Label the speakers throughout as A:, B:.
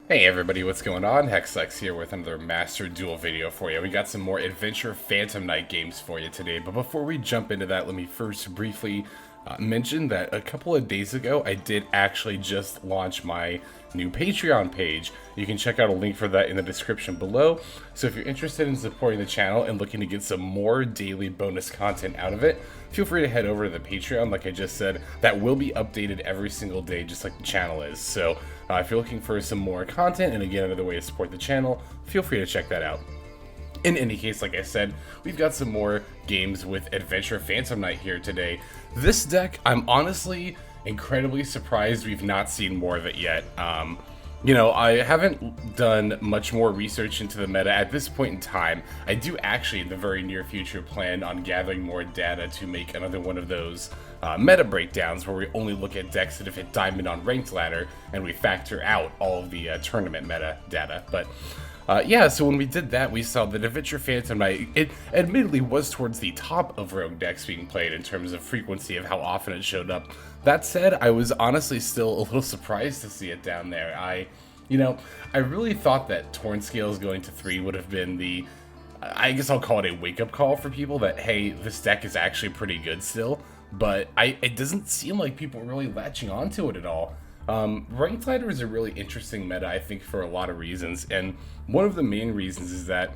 A: Hey everybody, what's going on? Hexlex here with another Master Duel video for you. We got some more Adventure Phantom Knight games for you today, but before we jump into that, let me first briefly mention that a couple of days ago, I did actually just launch my new Patreon page. You can check out a link for that in the description below. So if you're interested in supporting the channel and looking to get some more daily bonus content out of it, feel free to head over to the Patreon. Like I just said, that will be updated every single day, just like the channel is. So if you're looking for some more content, and again, another way to support the channel, feel free to check that out. In any case, like I said, we've got some more games with Adventure Phantom Knight here today. This deck, I'm honestly incredibly surprised we've not seen more of it yet. You know, I haven't done much more research into the meta at this point in time. I do actually, in the very near future, plan on gathering more data to make another one of those meta breakdowns where we only look at decks that have hit Diamond on Ranked Ladder and we factor out all of the tournament meta data. But yeah, so when we did that, we saw that Adventure Phantom Knight, it admittedly was towards the top of Rogue decks being played in terms of frequency of how often it showed up. That said, I was honestly still a little surprised to see it down there. I really thought that Torn Scales going to 3 would have been the, I guess I'll call it a wake-up call for people that, hey, this deck is actually pretty good still, but it doesn't seem like people are really latching onto it at all. Ranked Ladder is a really interesting meta, I think, for a lot of reasons, and one of the main reasons is that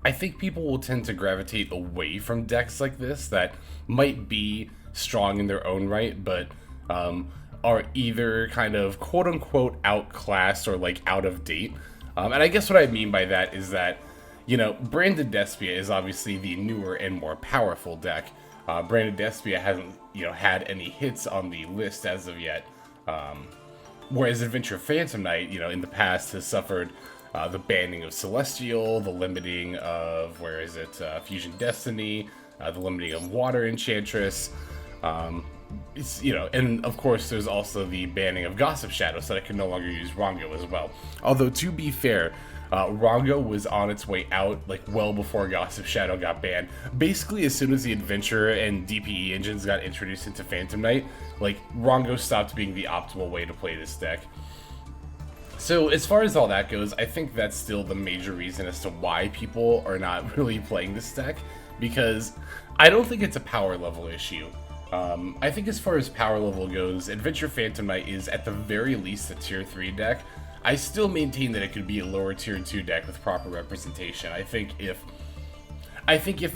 A: I think people will tend to gravitate away from decks like this that might be strong in their own right, but are either kind of quote-unquote outclassed or like out of date. And I guess what I mean by that is that, you know, Branded Despia is obviously the newer and more powerful deck. Branded Despia hasn't, you know, had any hits on the list as of yet. Whereas Adventure Phantom Knight, you know, in the past has suffered the banning of Celestial, the limiting of, Fusion Destiny, the limiting of Water Enchantress. It's, you know, and of course there's also the banning of Gossip Shadow, so that I can no longer use Rongo as well. Although, to be fair, Rongo was on its way out, like, well before Gossip Shadow got banned. Basically, as soon as the Adventure and DPE engines got introduced into Phantom Knight, like, Rongo stopped being the optimal way to play this deck. So, as far as all that goes, I think that's still the major reason as to why people are not really playing this deck, because I don't think it's a power level issue. I think as far as power level goes, Adventure Phantom Knight is at the very least a tier 3 deck. I still maintain that it could be a lower tier 2 deck with proper representation. I think if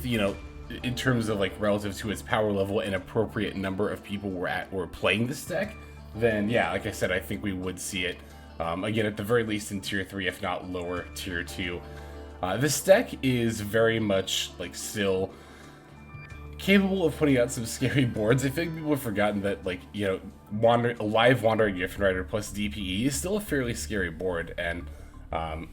A: you know, in terms of like relative to its power level, an appropriate number of people were playing this deck, then yeah, like I said, I think we would see it again at the very least in tier 3, if not lower tier 2. This deck is very much like still capable of putting out some scary boards. I think people have forgotten that, like, you know, live Wandering Gryphon Rider plus DPE is still a fairly scary board, and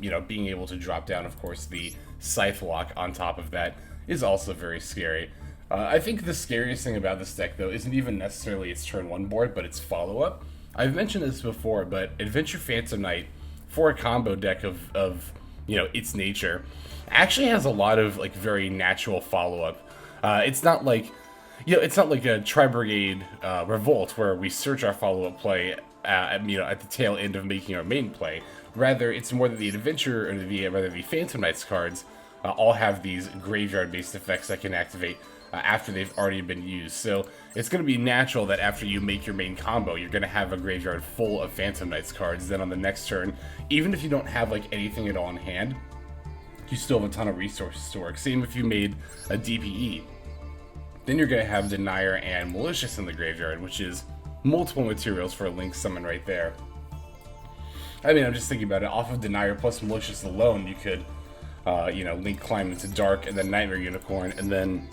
A: you know, being able to drop down, of course, the Scythe lock on top of that is also very scary. I think the scariest thing about this deck, though, isn't even necessarily its turn 1 board, but its follow-up. I've mentioned this before, but Adventure Phantom Knight, for a combo deck of you know, its nature, actually has a lot of like very natural follow-up. It's not like, you know, it's not like a Tri-Brigade Revolt where we search our follow-up play you know, at the tail end of making our main play. Rather, it's more that the Adventure, or the Phantom Knights cards all have these graveyard-based effects that can activate after they've already been used. So it's going to be natural that after you make your main combo, you're going to have a graveyard full of Phantom Knights cards. Then on the next turn, even if you don't have like anything at all in hand, you still have a ton of resources to work. Same if you made a DPE. Then you're going to have Denier and Malicious in the graveyard, which is multiple materials for a Link summon right there. I mean, I'm just thinking about it. Off of Denier plus Malicious alone, you could, you know, Link climb into Dark and then Nightmare Unicorn, and then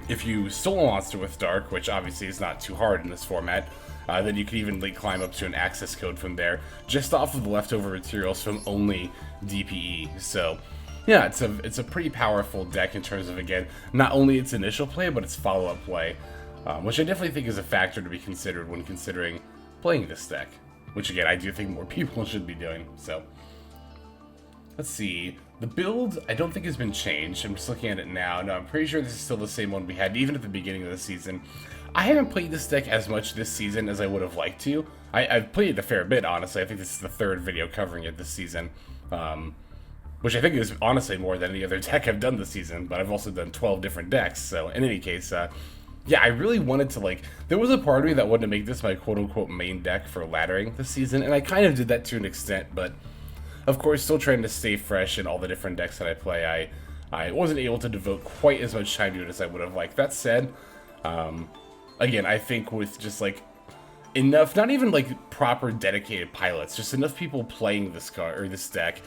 A: if you stole a monster with Dark, which obviously is not too hard in this format, then you could even Link climb up to an access code from there, just off of the leftover materials from only DPE. So yeah, it's a pretty powerful deck in terms of, again, not only its initial play, but its follow-up play, which I definitely think is a factor to be considered when considering playing this deck, which, again, I do think more people should be doing. So let's see. The build, I don't think has been changed. I'm just looking at it now. No, I'm pretty sure this is still the same one we had even at the beginning of the season. I haven't played this deck as much this season as I would have liked to. I've played it a fair bit, honestly. I think this is the third video covering it this season, which I think is honestly more than any other deck I've done this season, but I've also done 12 different decks, so in any case, yeah, I really wanted to, like, there was a part of me that wanted to make this my quote-unquote main deck for laddering this season, and I kind of did that to an extent, but of course, still trying to stay fresh in all the different decks that I play. I wasn't able to devote quite as much time to it as I would have liked. That said, again, I think with just, like, enough, not even, like, proper dedicated pilots, just enough people playing this card, or this deck,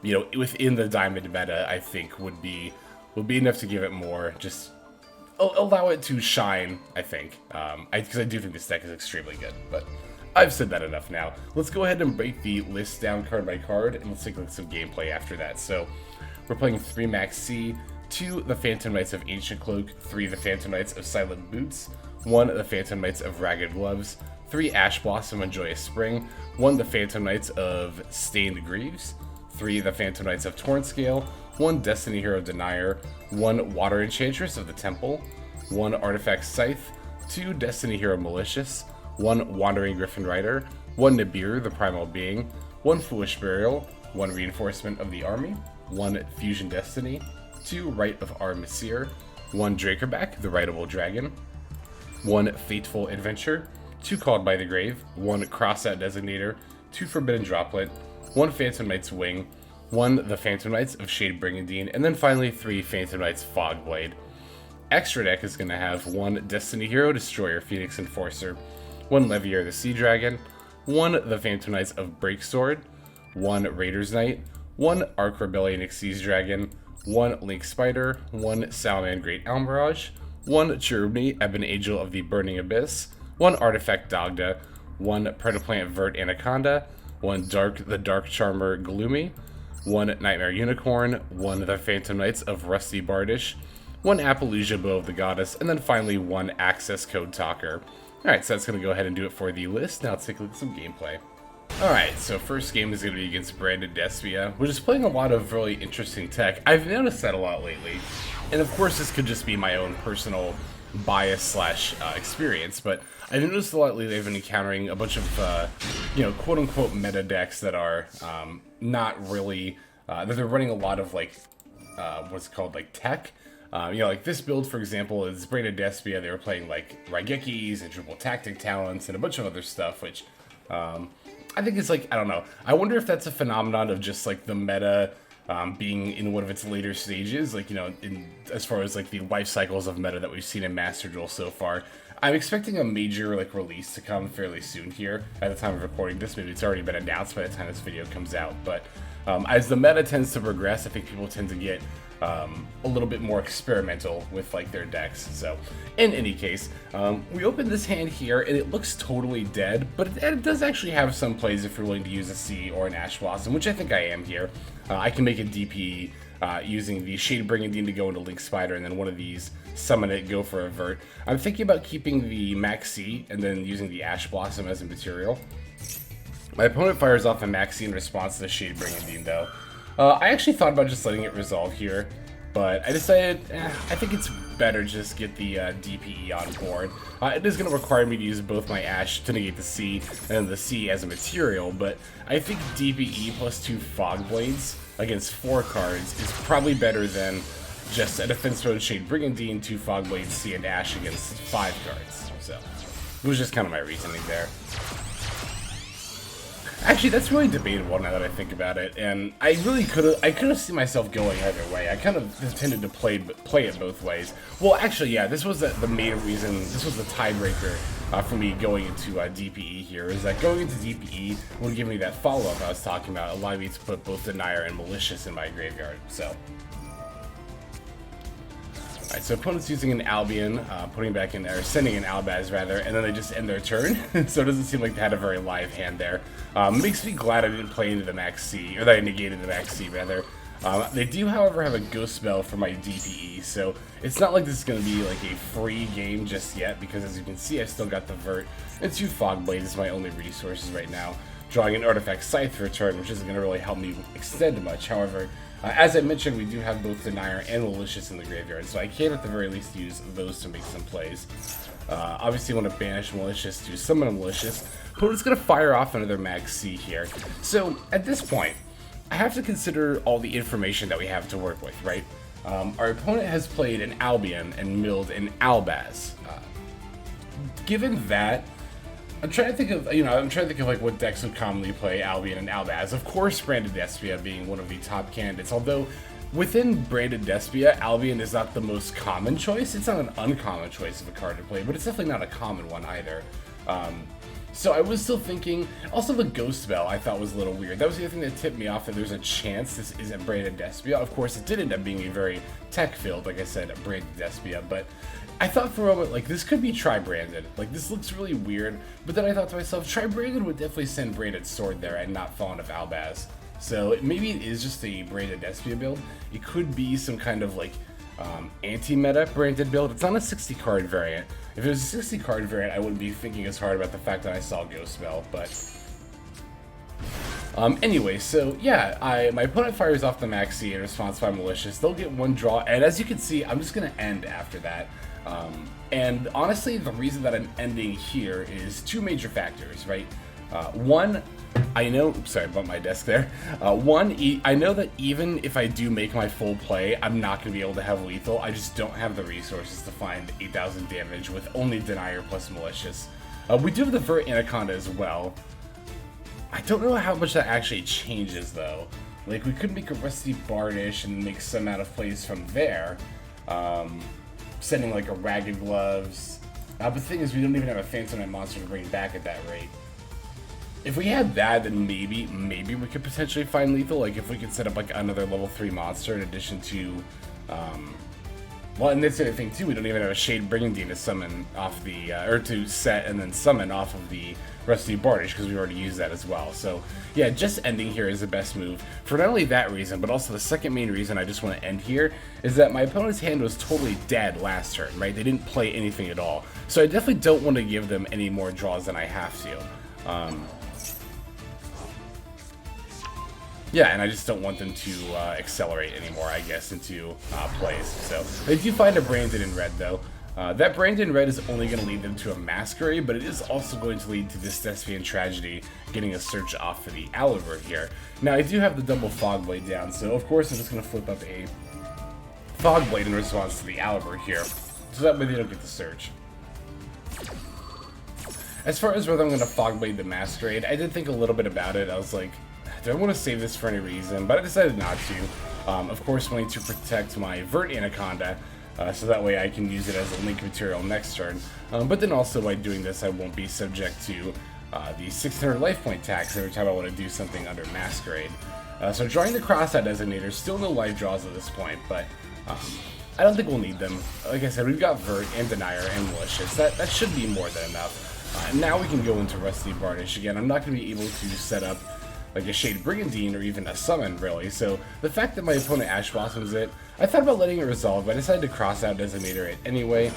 A: you know, within the Diamond meta, I think would be enough to give it more, just allow it to shine, I think, because I do think this deck is extremely good, but I've said that enough now. Let's go ahead and break the list down card by card, and let's take a look at some gameplay after that. So, we're playing 3 Maxx, 2 the Phantom Knights of Ancient Cloak, 3 the Phantom Knights of Silent Boots, 1 the Phantom Knights of Ragged Gloves, 3 Ash Blossom and Joyous Spring, 1 the Phantom Knights of Stained Greaves, 3 the Phantom Knights of Tornscale, 1 Destiny Hero Denier, 1 Water Enchantress of the Temple, 1 Artifact Scythe, 2 Destiny Hero Malicious, 1 Wandering Gryphon Rider, 1 Nibiru the Primal Being, 1 Foolish Burial, 1 Reinforcement of the Army, 1 Fusion Destiny, 2 Rite of Aramesir, 1 Dracoback the Rideable Dragon, 1 Fateful Adventure, 2 Called by the Grave, 1 Crossout Designator, 2 Forbidden Droplet, 1 Phantom Knight's Wing, 1 the Phantom Knights of Shade Brigandine, and then finally 3 Phantom Knights Fogblade. Extra deck is going to have 1 Destiny Hero Destroyer Phoenix Enforcer, 1 Leviair the Sea Dragon, 1 the Phantom Knights of Breaksword, 1 Raider's Knight, 1 Arc Rebellion Xyz Dragon, 1 Link Spider, 1 Salaman Great Almirage, 1 Cherubni Ebon Angel of the Burning Abyss, 1 Artifact Dagda, 1 Predaplant Vert Anaconda, 1 the Dark Charmer Gloomy, 1 Nightmare Unicorn, 1 the Phantom Knights of Rusty Bardish, 1 Appaloosa Bow of the Goddess, and then finally 1 Access Code Talker. Alright, so that's going to go ahead and do it for the list. Now let's take a look at some gameplay. Alright, so first game is going to be against Branded Despia, which is playing a lot of really interesting tech. I've noticed that a lot lately, and of course this could just be my own personal bias slash experience, but I've noticed a lot lately they've been encountering a bunch of, you know, quote-unquote meta decks that are not really, that they're running a lot of, like, what's it called, like, tech. You know, like this build, for example, is Branded Despia. They were playing, like, Raigekis and Triple Tactic Talents and a bunch of other stuff, which, I think it's, like, I don't know. I wonder if that's a phenomenon of just, like, the meta being in one of its later stages, like, you know, as far as, like, the life cycles of meta that we've seen in Master Duel so far. I'm expecting a major, like, release to come fairly soon here at the time of recording this. Maybe it's already been announced by the time this video comes out, but as the meta tends to progress, I think people tend to get a little bit more experimental with, like, their decks. So in any case, we open this hand here and it looks totally dead, but it does actually have some plays if you're willing to use a C or an Ash Blossom, which I think I am here. I can make a DP using the Shade Brigandine to go into Link Spider, and then one of these summon it, go for a Vert. I'm thinking about keeping the Maxx and then using the Ash Blossom as a material. My opponent fires off a Maxx in response to the Shade Brigandine, though. I actually thought about just letting it resolve here, but I decided I think it's better just get the DPE on board. It is going to require me to use both my Ash to negate the C and then the C as a material, but I think DPE plus 2 Fog Blades against 4 cards is probably better than just a Defense Mode Shade Brigandine, 2 Fog Blades, C, and Ash against 5 cards. So it was just kind of my reasoning there. Actually, that's really debatable now that I think about it, and I really I could have seen myself going either way. I kind of intended to play it both ways. Well, actually, yeah, this was the main reason, this was the tiebreaker for me going into DPE here, is that going into DPE would give me that follow-up I was talking about, allowing me to put both Denier and Malicious in my graveyard, so. Alright, so opponent's using an Albion, putting back in, or sending an Albaz rather, and then they just end their turn. So it doesn't seem like they had a very live hand there. Makes me glad I didn't play into the Maxx, or that I negated the Maxx rather. They do, however, have a Ghost Spell for my DPE, so it's not like this is going to be like a free game just yet, because as you can see, I still got the Vert, and 2 Fog Blades is my only resources right now. drawing an Artifact Scythe for a turn, which isn't going to really help me extend much. However, as I mentioned, we do have both Denier and Malicious in the graveyard, so I can at the very least use those to make some plays. Obviously, want to banish Malicious to summon a Malicious. Opponent's going to fire off another Maxx here. So, at this point, I have to consider all the information that we have to work with, right? Our opponent has played an Albion and milled an Albaz. Given that, I'm trying to think of, like what decks would commonly play Albion and Albaz. Of course, Branded Despia being one of the top candidates, although within Branded Despia, Albion is not the most common choice. It's not an uncommon choice of a card to play, but it's definitely not a common one either. So I was still thinking, also the Ghost Bell I thought was a little weird. That was the other thing that tipped me off that there's a chance this isn't Branded Despia. Of course, it did end up being a very tech-filled, like I said, Branded Despia, but I thought for a moment, like, this could be tri-branded. Like, this looks really weird, but then I thought to myself, tri-branded would definitely send Branded Sword there and not Fallen of Albaz. So maybe it is just a Branded Despia build. It could be some kind of, like, anti-meta branded build. It's not a 60 card variant. If it was a 60 card variant, I wouldn't be thinking as hard about the fact that I saw Ghost Bell, but anyway, so yeah, my opponent fires off the Maxx in response by Malicious. They'll get one draw, and as you can see, I'm just gonna end after that. And honestly, the reason that I'm ending here is two major factors, right? One, I know, sorry about my desk there. I know that even if I do make my full play, I'm not going to be able to have lethal. I just don't have the resources to find 8,000 damage with only Denier plus Malicious. We do have the Vert Anaconda as well. I don't know how much that actually changes, though. Like, we could make a Rusty Bardish and make some amount of plays from there. Sending, like, a Ragged Gloves. But the thing is, we don't even have a Phantom Knight monster to bring back at that rate. If we had that, then maybe we could potentially find lethal. Like, if we could set up, like, another level 3 monster in addition to, well, and that's the other thing, too. We don't even have a Shade Brigandine to summon off the, or to set and then summon off of the Rusty Bardish, because we already used that as well. So, yeah, just ending here is the best move. For not only that reason, but also the second main reason I just want to end here is that my opponent's hand was totally dead last turn, right? They didn't play anything at all. So I definitely don't want to give them any more draws than I have to. Yeah, and I just don't want them to accelerate anymore, I guess, into plays. So they do find a Branded in red, though. That Branded in red is only going to lead them to a Masquerade, but it is also going to lead to this Thespian Tragedy getting a search off for the Alibur here. Now, I do have the double Fogblade down, so of course I'm just going to flip up a Fogblade in response to the Alibur here, so that way they don't get the search. As far as whether I'm going to Fogblade the Masquerade, I did think a little bit about it. I was like, do I want to save this for any reason? But I decided not to. Of course, wanting to protect my Vert Anaconda, so that way I can use it as a link material next turn. But then also by doing this, I won't be subject to the 600 life point tax every time I want to do something under Masquerade. So drawing the Crossout Designator, still no life draws at this point, but I don't think we'll need them. Like I said, we've got Vert and Denier and Malicious. That should be more than enough. Now we can go into Rusty Bardish. Again, I'm not going to be able to set up like a Shade Brigandine or even a summon, really. So the fact that my opponent Ash Blossoms it, I thought about letting it resolve, but I decided to Crossout Designator it anyway,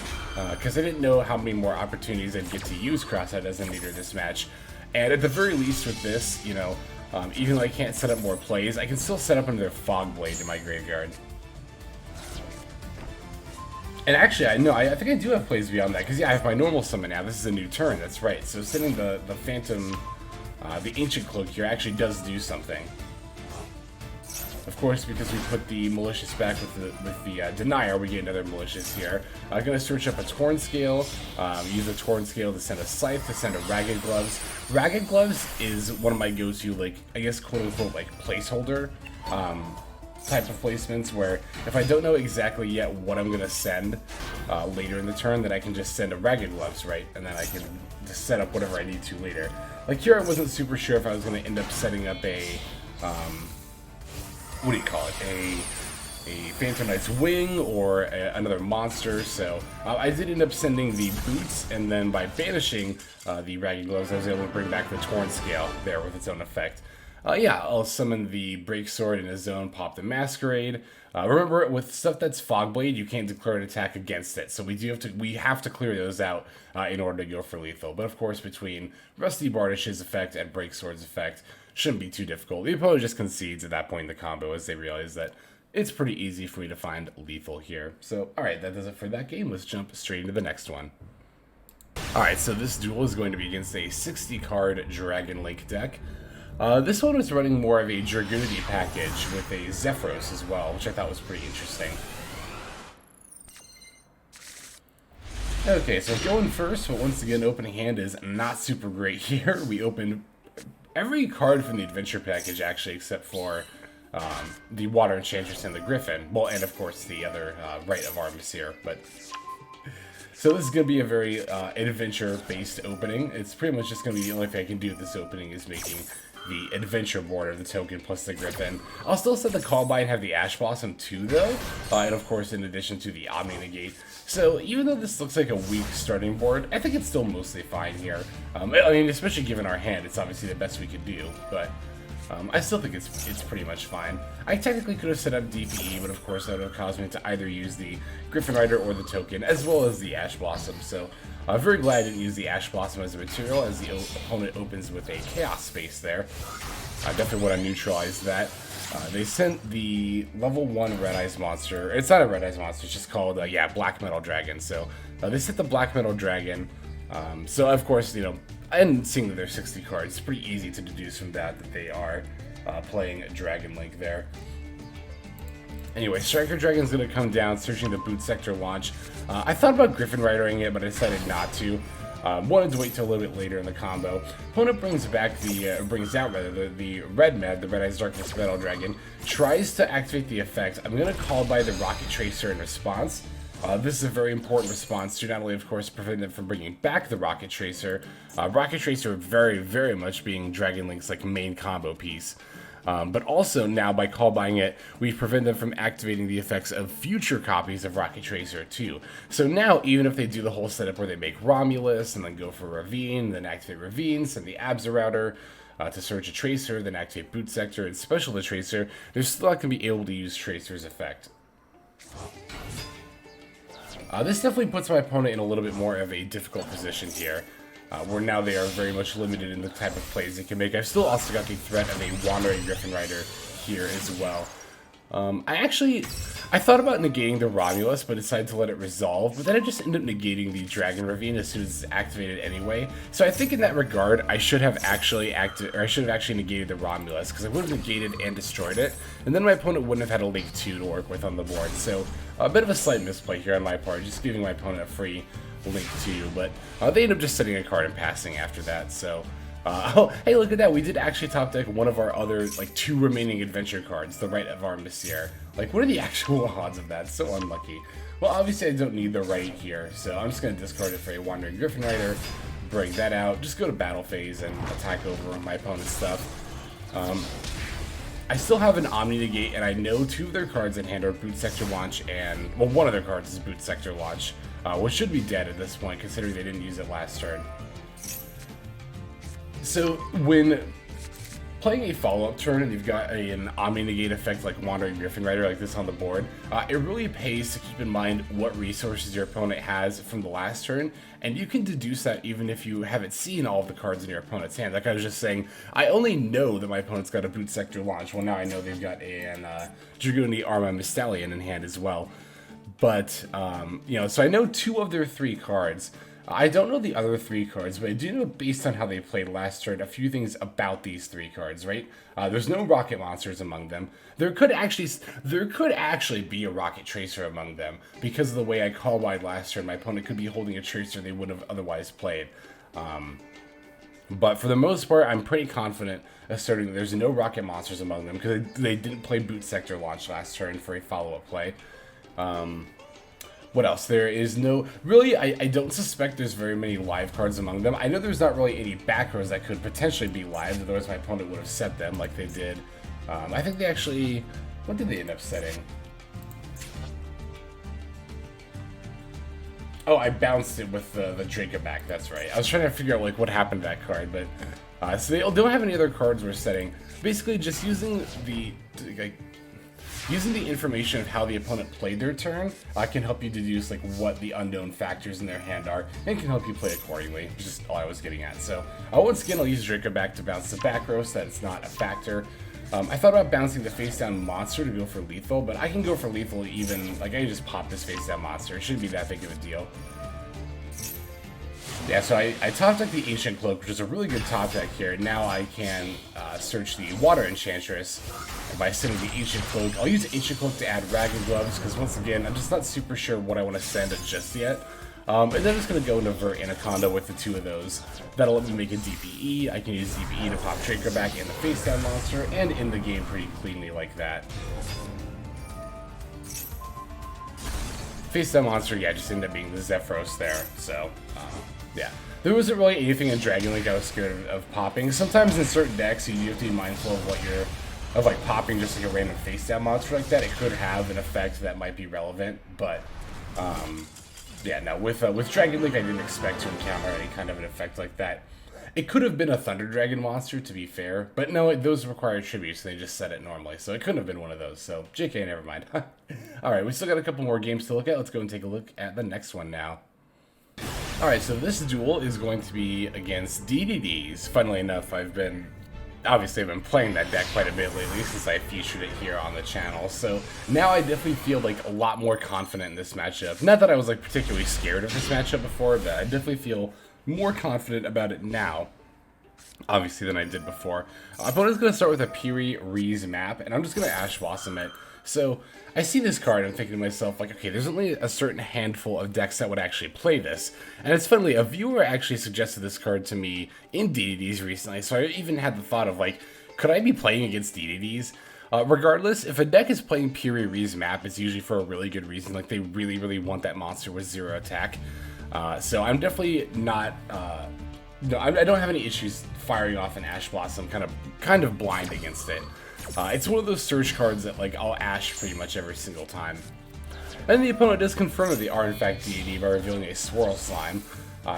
A: because I didn't know how many more opportunities I'd get to use Crossout Designator this match. And at the very least with this, you know, even though I can't set up more plays, I can still set up another Fogblade in my graveyard. And actually, I think I do have plays beyond that, because yeah, I have my normal summon now. This is a new turn, that's right. So sending the Phantom, the Ancient Cloak here actually does do something. Of course, because we put the Malicious back with the Denier, we get another Malicious here. I'm going to search up a Torn Scale, use a Torn Scale to send a Scythe, to send a Ragged Gloves. Ragged Gloves is one of my go-to, like, I guess, quote-unquote, like, placeholder type of placements, where if I don't know exactly yet what I'm going to send later in the turn, then I can just send a Ragged Gloves, right? And then I can just set up whatever I need to later. Like here, I wasn't super sure if I was going to end up setting up a, what do you call it, a Phantom Knight's Wing or another monster, so I did end up sending the Boots, and then by banishing the Ragged Gloves, I was able to bring back the Torn Scale there with its own effect. Yeah, I'll summon the Break Sword in a zone, pop the Masquerade. Remember, with stuff that's Fogblade, you can't declare an attack against it, so we have to clear those out in order to go for lethal. But of course, between Rusty Bardish's effect and Break Sword's effect, shouldn't be too difficult. The opponent just concedes at that point in the combo as they realize that it's pretty easy for me to find lethal here. So, alright, that does it for that game. Let's jump straight into the next one. Alright, so this duel is going to be against a 60-card Dragon Link deck. This one was running more of a Dragoonity package with a Zephyros as well, which I thought was pretty interesting. Okay, so going first, but once again, opening hand is not super great here. We opened every card from the Adventure package, actually, except for the Water Enchantress and the Gryphon. Well, and of course the other Rite of Aramesir. But so this is going to be a very adventure-based opening. It's pretty much just going to be the only thing I can do with this opening is making the adventure board of the token plus the Gryphon. I'll still set the Callby and have the Ash Blossom too, though, and of course in addition to the Omni Negate. So even though this looks like a weak starting board, I think it's still mostly fine here. I mean, especially given our hand, it's obviously the best we could do, but I still think it's pretty much fine. I technically could have set up DPE, but of course that would have caused me to either use the Gryphon Rider or the token, as well as the Ash Blossom. So I'm very glad I didn't use the Ash Blossom as a material, as the opponent opens with a Chaos Space there. I definitely want to neutralize that. They sent the level 1 Red Eyes monster. It's not a Red Eyes monster, it's just called, yeah, Black Metal Dragon. So they sent the Black Metal Dragon. So of course, you know, and seeing that they're 60 cards, it's pretty easy to deduce from that they are playing Dragon Link there. Anyway, Striker Dragon's going to come down, searching the Boot Sector launch. I thought about Gryphon Ridering it, but I decided not to. Wanted to wait till a little bit later in the combo. Opponent brings back brings out the Red Med, the Red Eyes Darkness Metal Dragon. Tries to activate the effect. I'm going to call by the Rocket Tracer in response. This is a very important response to not only, of course, prevent them from bringing back the Rocket Tracer. Rocket Tracer very, very much being Dragon Link's like main combo piece. But also now by call buying it, we prevent them from activating the effects of future copies of Rocket Tracer too. So now even if they do the whole setup where they make Romulus and then go for Ravine, then activate Ravine, send the Abza Router to search a Tracer, then activate Boot Sector and special the Tracer, they're still not going to be able to use Tracer's effect. This definitely puts my opponent in a little bit more of a difficult position here, where now they are very much limited in the type of plays they can make. I've still also got the threat of a Wandering Gryphon Rider here as well. I thought about negating the Romulus, but decided to let it resolve, but then I just ended up negating the Dragon Ravine as soon as it's activated anyway. So I think in that regard, I should have actually negated the Romulus, because I would have negated and destroyed it, and then my opponent wouldn't have had a Link 2 to work with on the board. So a bit of a slight misplay here on my part, just giving my opponent a free Link 2, but they end up just setting a card and passing after that, so... oh, hey, look at that. We did actually top deck one of our other, like, 2 remaining adventure cards, the Rite of Aramesir. Like, what are the actual odds of that? So unlucky. Well, obviously I don't need the right here, so I'm just going to discard it for a Wandering Gryphon Rider, bring that out, just go to battle phase and attack over my opponent's stuff. I still have an Omni Negate, and I know 2 of their cards in hand are Boot Sector Launch and, well, one of their cards is Boot Sector Launch, which should be dead at this point, considering they didn't use it last turn. So when playing a follow-up turn and you've got an Omni Negate effect like Wandering Gryphon Rider like this on the board, it really pays to keep in mind what resources your opponent has from the last turn, and you can deduce that even if you haven't seen all of the cards in your opponent's hand. Like I was just saying, I only know that my opponent's got a Boot Sector Launch. Well, now I know they've got an Dragoonity Arma Mystallion in hand as well. But, you know, so I know 2 of their 3 cards. I don't know the other 3 cards, but I do know, based on how they played last turn, a few things about these 3 cards, right? There's no rocket monsters among them. There could actually be a Rocket Tracer among them, because of the way I call wide last turn. My opponent could be holding a Tracer they wouldn't have otherwise played. But for the most part, I'm pretty confident asserting that there's no rocket monsters among them, because they didn't play Boot Sector Launch last turn for a follow-up play. What else? There is no... Really, I don't suspect there's very many live cards among them. I know there's not really any back rows that could potentially be live, otherwise my opponent would have set them like they did. I think they actually... What did they end up setting? Oh, I bounced it with the Dracoback, that's right. I was trying to figure out like what happened to that card, but So they don't have any other cards we're setting. Basically, just using the information of how the opponent played their turn can help you deduce like what the unknown factors in their hand are, and can help you play accordingly, which is all I was getting at. So once again, I'll use Dracoback to bounce the back row so that it's not a factor. I thought about bouncing the face down monster to go for lethal, but I can go for lethal even, like I can just pop this face down monster. It shouldn't be that big of a deal. Yeah, so I top deck the Ancient Cloak, which is a really good top deck here. Now I can search the Water Enchantress, and by sending the Ancient Cloak, I'll use Ancient Cloak to add Ragged Gloves, because once again, I'm just not super sure what I want to send just yet. And then I'm just going to go into Vert Anaconda with the two of those. That'll let me make a DPE. I can use DPE to pop Dracoback in the face down monster, and end the game pretty cleanly like that. Face down monster, yeah, just ended up being the Zephyros there, so, yeah. There wasn't really anything in Dragon Link I was scared of popping. Sometimes in certain decks, you have to be mindful of what you're, like popping just like a random face down monster like that. It could have an effect that might be relevant, but, yeah, no, with Dragon Link, I didn't expect to encounter any kind of an effect like that. It could have been a Thunder Dragon monster, to be fair, but no, those require tributes, so they just set it normally, so it couldn't have been one of those, so JK, never mind. Alright, we still got a couple more games to look at. Let's go and take a look at the next one now. Alright, so this duel is going to be against DDDs. Funnily enough, I've been playing that deck quite a bit lately since I featured it here on the channel, so now I definitely feel like a lot more confident in this matchup. Not that I was like particularly scared of this matchup before, but I definitely feel more confident about it now, obviously, than I did before. Opponent's going to start with a Piri Rees map, and I'm just going to Ash Blossom it. So I see this card, and I'm thinking to myself, like, okay, there's only a certain handful of decks that would actually play this. And it's funny, a viewer actually suggested this card to me in DDDs recently, so I even had the thought of, like, could I be playing against DDDs? Regardless, if a deck is playing Piri Rees map, it's usually for a really good reason, like they really, really want that monster with 0 attack. So I'm definitely not, no, I don't have any issues firing off an Ash Blossom kind of blind against it. It's one of those surge cards that like I'll Ash pretty much every single time. And the opponent does confirm that they are in fact DD by revealing a Swirl Slime,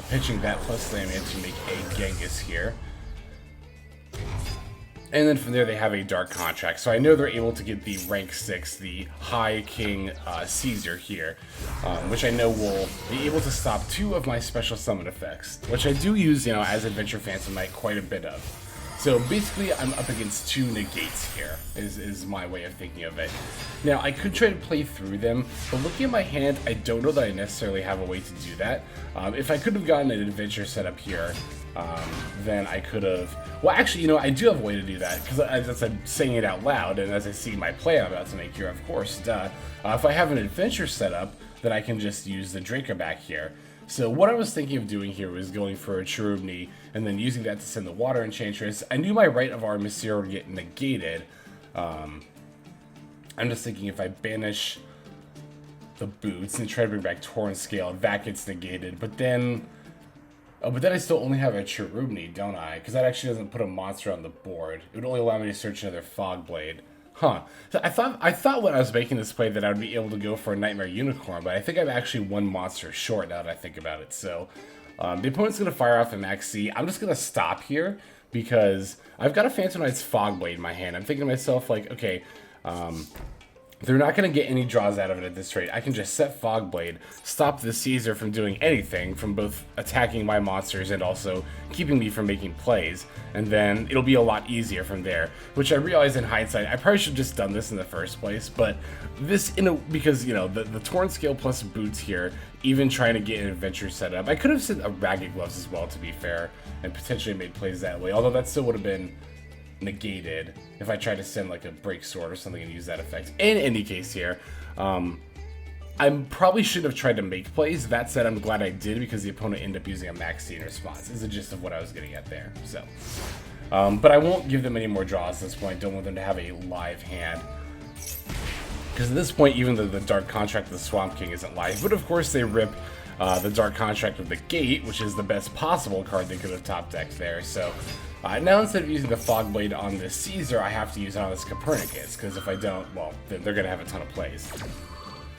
A: pitching that plus Lamian to make a Genghis here. And then from there they have a Dark Contract, so I know they're able to get the rank 6, the High King Caesar here, which I know will be able to stop 2 of my special summon effects, which I do use, you know, as Adventure Phantom Knight quite a bit of. So basically I'm up against 2 negates here, is my way of thinking of it. Now I could try to play through them, but looking at my hand, I don't know that I necessarily have a way to do that. If I could have gotten an adventure set up here, then I could have, well actually, you know, I do have a way to do that, because as I'm saying it out loud, and as I see my play I'm about to make here, of course, duh. If I have an adventure set up, then I can just use the Dracoback here. So what I was thinking of doing here was going for a Cherubni, and then using that to send the Water Enchantress. I knew my Rite of Aramesir would get negated. I'm just thinking if I banish the boots and try to bring back Torn Scale, that gets negated, but then I still only have a Cherubni, don't I? Because that actually doesn't put a monster on the board. It would only allow me to search another Fogblade. Huh. So I thought when I was making this play that I would be able to go for a Nightmare Unicorn, but I think I'm actually 1 monster short now that I think about it. So the opponent's going to fire off a Maxx. I'm just going to stop here because I've got a Phantom Knight's Fogblade in my hand. I'm thinking to myself, like, okay, they're not going to get any draws out of it at this rate. I can just set Fogblade, stop the Caesar from doing anything, from both attacking my monsters and also keeping me from making plays, and then it'll be a lot easier from there, which I realize in hindsight, I probably should have just done this in the first place, but this, because, you know, the Torn Scale plus boots here, even trying to get an adventure set up, I could have sent a Ragged Gloves as well, to be fair, and potentially made plays that way, although that still would have been negated if I tried to send like a Break Sword or something and use that effect. In any case here, I probably shouldn't have tried to make plays. That said, I'm glad I did because the opponent ended up using a Maxx in response. Is the gist of what I was getting at there. So, but I won't give them any more draws at this point. Don't want them to have a live hand. Because at this point, even the Dark Contract of the Swamp King isn't live. But of course, they rip the Dark Contract of the Gate, which is the best possible card they could have top decked there. So now instead of using the Fogblade on this Caesar, I have to use it on this Copernicus, because if I don't, well, then they're going to have a ton of plays.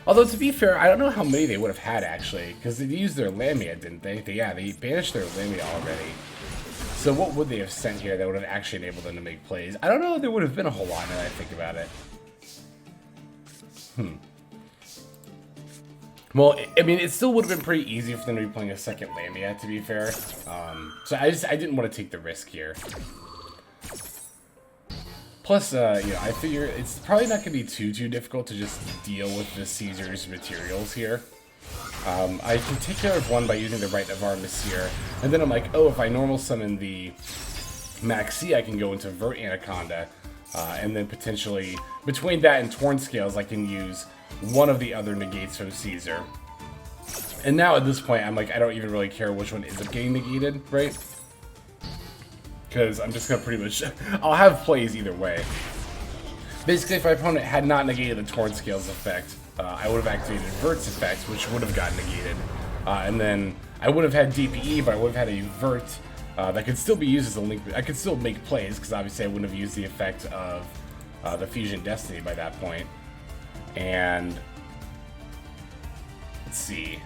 A: Although, to be fair, I don't know how many they would have had, actually, because they used their Lamia, didn't they? Yeah, they banished their Lamia already. So what would they have sent here that would have actually enabled them to make plays? I don't know if there would have been a whole lot now that I think about it. Well, I mean, it still would have been pretty easy for them to be playing a second Lamia, to be fair. So I didn't want to take the risk here. Plus, you know, I figure it's probably not going to be too difficult to just deal with the Caesar's materials here. I can take care of one by using the Rite of Aramesir, and then I'm like, oh, if I normal summon the Maxx, I can go into Vert Anaconda, and then potentially, between that and Torn Scales, I can use one of the other negates from Caesar. And now at this point, I'm like, I don't even really care which one ends up getting negated, right? Because I'm just going to pretty much... I'll have plays either way. Basically, if my opponent had not negated the Torn Scales effect, I would have activated Vert's effect, which would have gotten negated. And then I would have had DPE, but I would have had a Vert that could still be used as a link. I could still make plays, because obviously I wouldn't have used the effect of the Fusion Destiny by that point. And... let's see,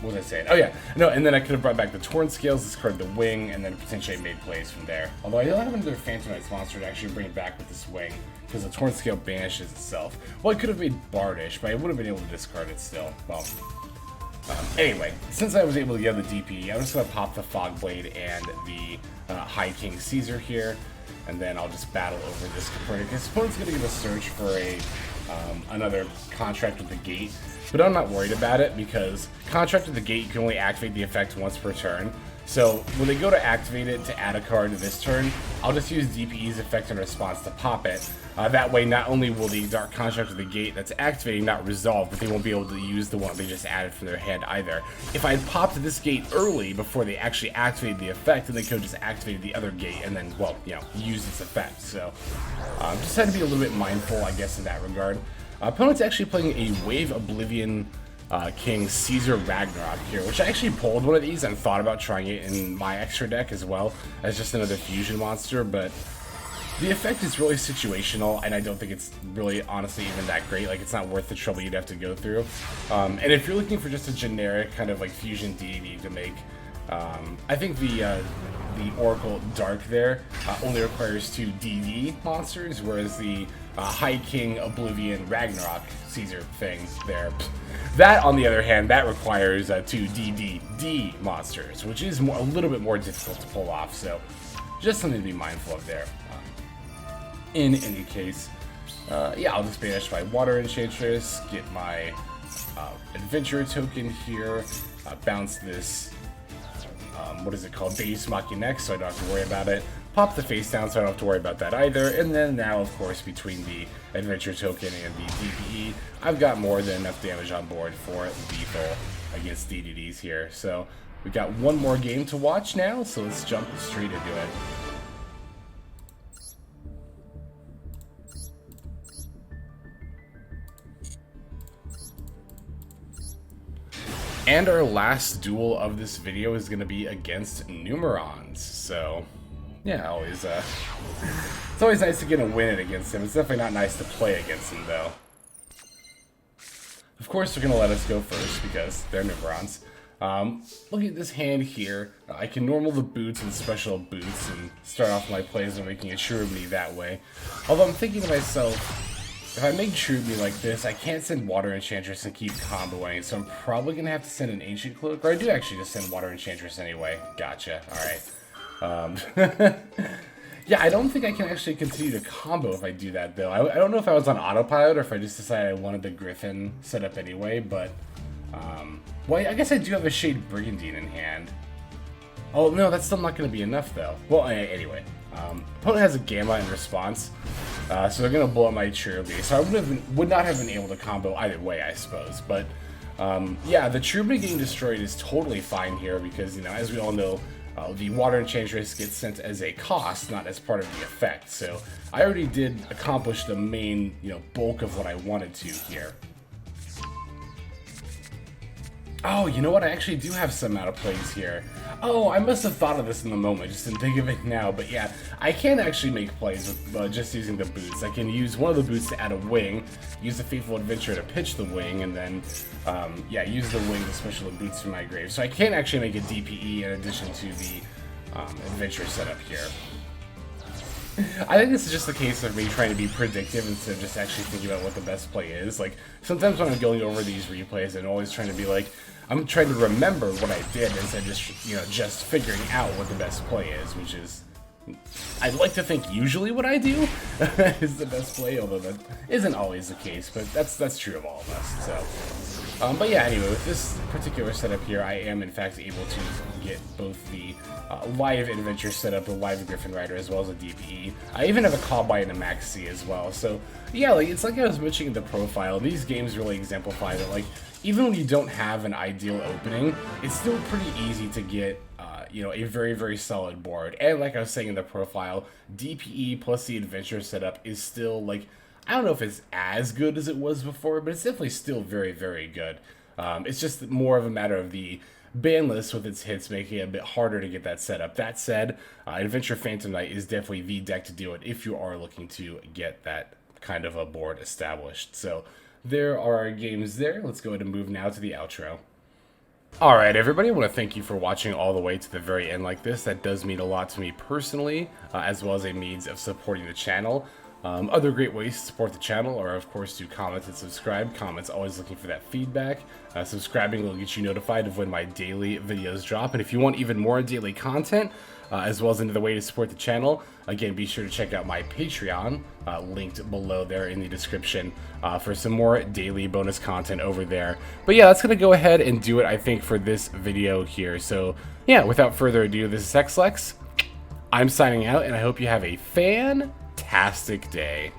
A: what was I saying? Oh yeah, no, and then I could have brought back the Torn Scales, discarded the Wing, and then potentially made plays from there. Although I don't have another Phantom Knights monster to actually bring it back with this Wing, because the Torn Scale banishes itself. Well, I could have made Bardish, but I would have been able to discard it still. Well, anyway, since I was able to get the DP, I'm just going to pop the Fog Blade and the High King Caesar here, and then I'll just battle over this Copernicus. Opponent's going to give a search for a another Contract with the Gate, but I'm not worried about it because Contract with the Gate, you can only activate the effect once per turn. So when they go to activate it to add a card to this turn, I'll just use DPE's effect in response to pop it. That way, not only will the Dark Contract with the Gate that's activating not resolve, but they won't be able to use the one they just added from their hand either. If I had popped this gate early before they actually activated the effect, then they could have just activated the other gate and then, well, you know, use its effect. So just had to be a little bit mindful, I guess, in that regard. Opponent's actually playing a Wave Oblivion King Caesar Ragnarok here, which I actually pulled one of these and thought about trying it in my extra deck as well as just another fusion monster, but the effect is really situational, and I don't think it's really, honestly, even that great. Like, it's not worth the trouble you'd have to go through. And if you're looking for just a generic kind of like fusion deity to make, I think the Oracle Dark there only requires 2 DD monsters, whereas the High King Oblivion Ragnarok Caesar thing there, that on the other hand, that requires 2 DDD monsters, which is a little bit more difficult to pull off. So just something to be mindful of there. In any case, yeah, I'll just banish my Water Enchantress, get my Adventure token here, bounce this, what is it called, Deus Machina, so I don't have to worry about it. Pop the face down so I don't have to worry about that either. And then now, of course, between the Adventure token and the DPE, I've got more than enough damage on board for lethal against DDDs here. So we got one more game to watch now, so let's jump straight into it. And our last duel of this video is going to be against Numerons. So, yeah, always, it's always nice to get a win against him. It's definitely not nice to play against him, though. Of course, they're going to let us go first because they're Numerons. Looking at this hand here, I can normal the boots and special boots and start off my plays by making a Cherubini that way. Although I'm thinking to myself, if I make Cherubini like this, I can't send Water Enchantress and keep comboing, so I'm probably going to have to send an Ancient Cloak, or I do actually just send Water Enchantress anyway. Gotcha, alright. Yeah, I don't think I can actually continue to combo if I do that, though. I don't know if I was on autopilot or if I just decided I wanted the Gryphon set up anyway, but, well, I guess I do have a Shade Brigandine in hand. Oh, no, that's still not going to be enough, though. Well, anyway. Opponent has a Gamma in response, so they're going to blow up my Cherubini. So I would not have been able to combo either way, I suppose. But, yeah, the Cherubini getting destroyed is totally fine here because, you know, as we all know, the Water Enchantress gets sent as a cost, not as part of the effect. So I already did accomplish the main, you know, bulk of what I wanted to here. Oh, you know what? I actually do have some out of plays here. Oh, I must have thought of this in the moment. Just didn't think of it now. But yeah, I can actually make plays with just using the boots. I can use one of the boots to add a wing, use the Fateful Adventure to pitch the wing, and then, yeah, use the wing to special the boots from my grave. So I can actually make a DPE in addition to the adventure setup here. I think this is just the case of me trying to be predictive instead of just actually thinking about what the best play is. Like, sometimes when I'm going over these replays, I'm always trying to be like, I'm trying to remember what I did instead of just, you know, just figuring out what the best play is, which is, I'd like to think usually what I do is the best play, although that isn't always the case, but that's true of all of us, so. But yeah, anyway, with this particular setup here, I am in fact able to get both the live adventure setup, the live Gryphon Rider, as well as a DPE. I even have a Callby and a Maxx as well, so yeah, like, it's like I was mentioning in the profile, these games really exemplify that, like, even when you don't have an ideal opening, it's still pretty easy to get you know, a very, very solid board. And like I was saying in the profile, DPE plus the adventure setup is still, like, I don't know if it's as good as it was before, but it's definitely still very, very good. It's just more of a matter of the ban list with its hits making it a bit harder to get that set up. That said, Adventure Phantom Knight is definitely the deck to do it if you are looking to get that kind of a board established. So there are our games there. Let's go ahead and move now to the outro. Alright everybody, I want to thank you for watching all the way to the very end like this. That does mean a lot to me personally, as well as a means of supporting the channel. Other great ways to support the channel are, of course, to comment and subscribe. Comments, always looking for that feedback. Subscribing will get you notified of when my daily videos drop. And if you want even more daily content, as well as another way to support the channel, again, be sure to check out my Patreon, linked below there in the description, for some more daily bonus content over there. But yeah, that's going to go ahead and do it, I think, for this video here. So yeah, without further ado, this is XLex. I'm signing out, and I hope you have a fantastic day.